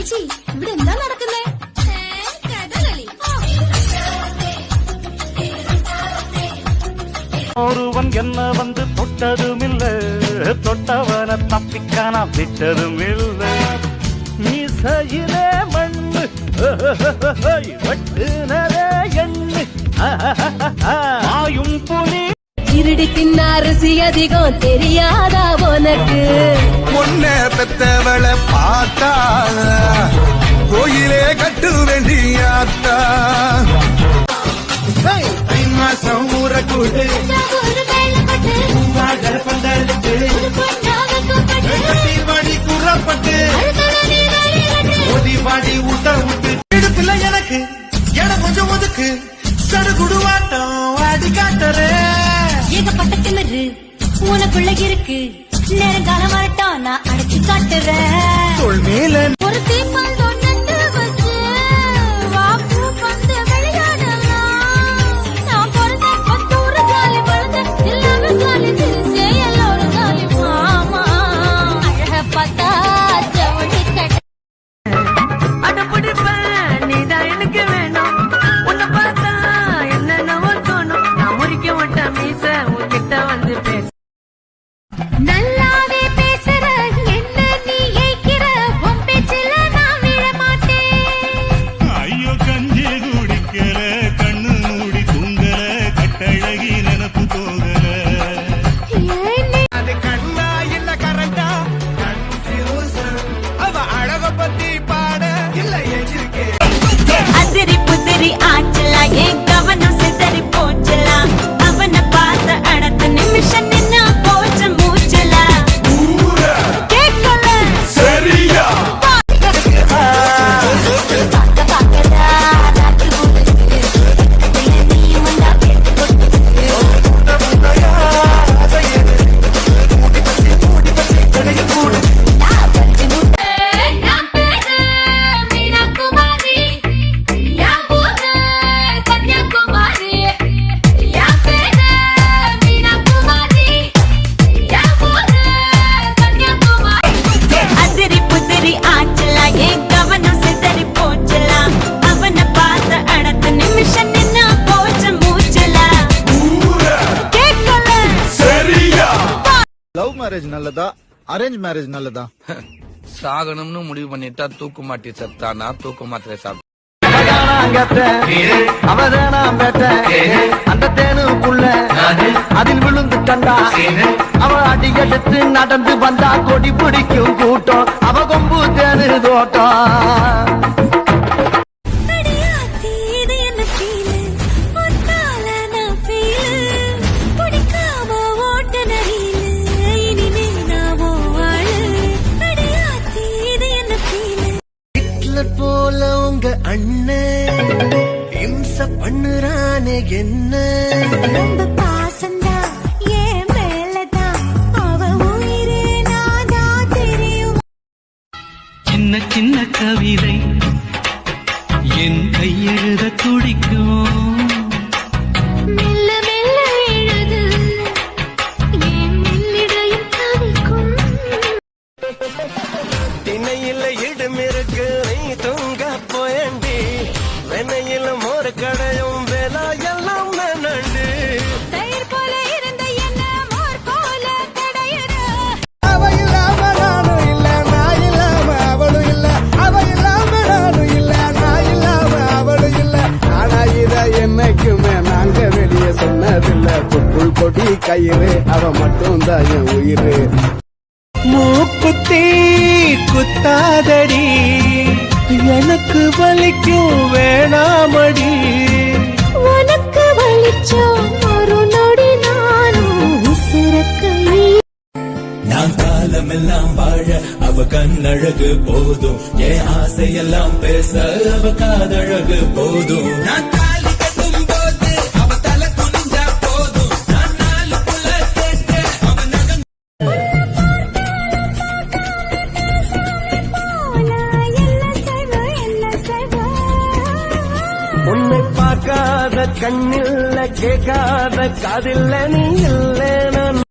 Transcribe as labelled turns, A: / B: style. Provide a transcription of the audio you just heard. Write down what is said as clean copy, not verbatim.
A: ചേച്ചി ഇവിടെ എന്താ നടക്കുന്നേ? കഥകളി.
B: ஒருவன் என்ன வந்து தொட்டதுமில்ல, தொட்டவன தப்பிக்கான விட்டதுமில்ல. மீசையிலே மண்ணு வெட்டுனதே எண்ணு ஆயும் புலி.
A: இருடி தின்ன அரிசி அதிகம் தெரியாதா உனக்கு?
C: பொண்ண பெத்தவளை பார்த்தா கோயிலே கட்டு வேண்டியாத்தா. மாசம் ஊரக்கூடு வாடி கூறப்பட்டு வாடி ஊட்ட விட்டு இடுப்பில்ல எனக்கு என கொஞ்சம் ஒதுக்கு சடுகுடுவாட்டம் வாடி காட்டுறே.
A: ஏகப்பட்ட திமிரு உனக்குள்ள இருக்கு, நேரங்காலம் வரட்டும் நான் அடைச்சு காட்டுறேன்.
C: தோள் மேல
A: ஒரு தீப்பால் தொட்டு வச்சு வாப்பு வந்து விளையாடலாம். நான் பிறந்த 10 ஊரு ஜாலி, வளர்ந்த எல்லாமே ஜாலி, சிரிச்சே எல்லோரும் ஜாலி. மாமா அழக பார்த்தா ஜவுளி கட்ட
D: அடப்பிடிப்பேன் நீதான் எனக்கு வேணும். உன்னை பார்த்தா என்னென்னவோ தோணும். நான் முறிக்க மாட்டேன் மீச உன்கிட்ட வந்து பேச.
A: நல்லாவே பேசுற என்ன நீ ஏய்க்கிற, உன் பேச்சில நான் விழ மாட்டேன்.
E: ஐயோ கஞ்சி குடிக்கல, கண்ணு மூடி தூங்கல, கட்டழகி நினப்பு போகல.
C: அது கண்ணா இல்ல கரண்டா கன்ஃபியூசன். அவ அழக பத்தி பாட இல்ல எஜிருக்கே.
D: அதிரி புதிரி ஆச்சலா, என் கவனம் சிதறி போச்சலா. அவனை பார்த்த அடுத்த நிமிஷம் நின்னா போச்ச மூச்சலா. கேட்கல
C: சரியா
A: பாக்கடா ராக்கு கொடுத்து நீயும் வந்தா கேட்டு கொடுத்து நான் பேரு மீனாகுமாரி, என் ஊரு கன்னியாகுமாரி. என் பேரு மீனாகுமாரி, என் ஊரு கன்னியாகுமாரி.
D: அதிரி புதிரி ஆச்சலா, என் கவனம் சிதறி போச்சலா. அவனை பார்த்த அடுத்த நிமிஷம் நின்னா போச்ச மூச்சலா. கேட்கல
C: சரியா.
F: லவ் மேரேஜ் நல்லதா, அரேஞ்ச் மேரேஜ் நல்லதா?
G: சாகணும்னு முடிவு பண்ணிட்டா தூக்கு மாட்டி செத்தானா தூக்கு மாத்திரை சாப்பிட்டு
B: அந்த தேனுக்குள்ள அதில் விழுந்து கண்டா அவ அடி எடுத்து நடந்து வந்தா கொடி பிடிக்கும் கூட்டம், அவ கொம்பு தேனு தோட்டம்.
A: அடியாத்தி இது என்ன ஃபீலு, ஒன்னால நான் ஃபீலு. பிடிக்காம ஓட்ட நரியில இனிமே நான் ஆளு. அடியாத்தி இது என்ன ஃபீலு.
C: ஹிட்லர் போல உங்க அண்ணன் இம்ச பண்ணுறானே என்ன.
A: ரொம்ப பாசந்தா என் மேலதான், அவ உயிரே நாதான் தெரியும்.
E: சின்ன சின்ன கவிதை என் கையெழுத துடிக்கும்.
A: மெல்ல மெல்ல எழுது என் மெல்லிடையும் தவிக்கும்.
C: திணையில இடுமிருக்கு நீ தூங்க போயண்டி, வெண்ணையில மோர் கடையும் வேலா எல்லாம் நண்டு.
A: தயிர் போல இருந்த என்ன மோர் போல கடையுற.
C: அவ இல்லாம நானும் இல்ல, நான் இல்லாம அவளும் இல்ல. அவ இல்லாம நானும் இல்ல, நான் இல்லாம அவளும் இல்ல. ஆனா இத என்னைக்குமே நாங்க வெளியே சொன்னதில்ல. புல் கொடி கயிறு அவ மட்டும் தான் என் உயிரு. மூக்குத்தி குத்தாதடி, எனக்கு வலிக்கும் வேணாமடி.
A: உனக்கு வலிச்சோம் ஒரு நொடி நானும் உசுரக்கு.
H: நான் காலமெல்லாம் வாழ அவ கண்ணழகு போதும், என் ஆசையெல்லாம் பேச அவ காதழகு போதும். நான் தாலி கட்டும் போது அவ தலை குனிஞ்சா போதும், நான் நாலு புள்ள கேட்டு அவ நகம்.
C: உன்னை பார்க்காத கண்ணில்ல, கேட்காத காதில்ல, நீ இல்ல நான்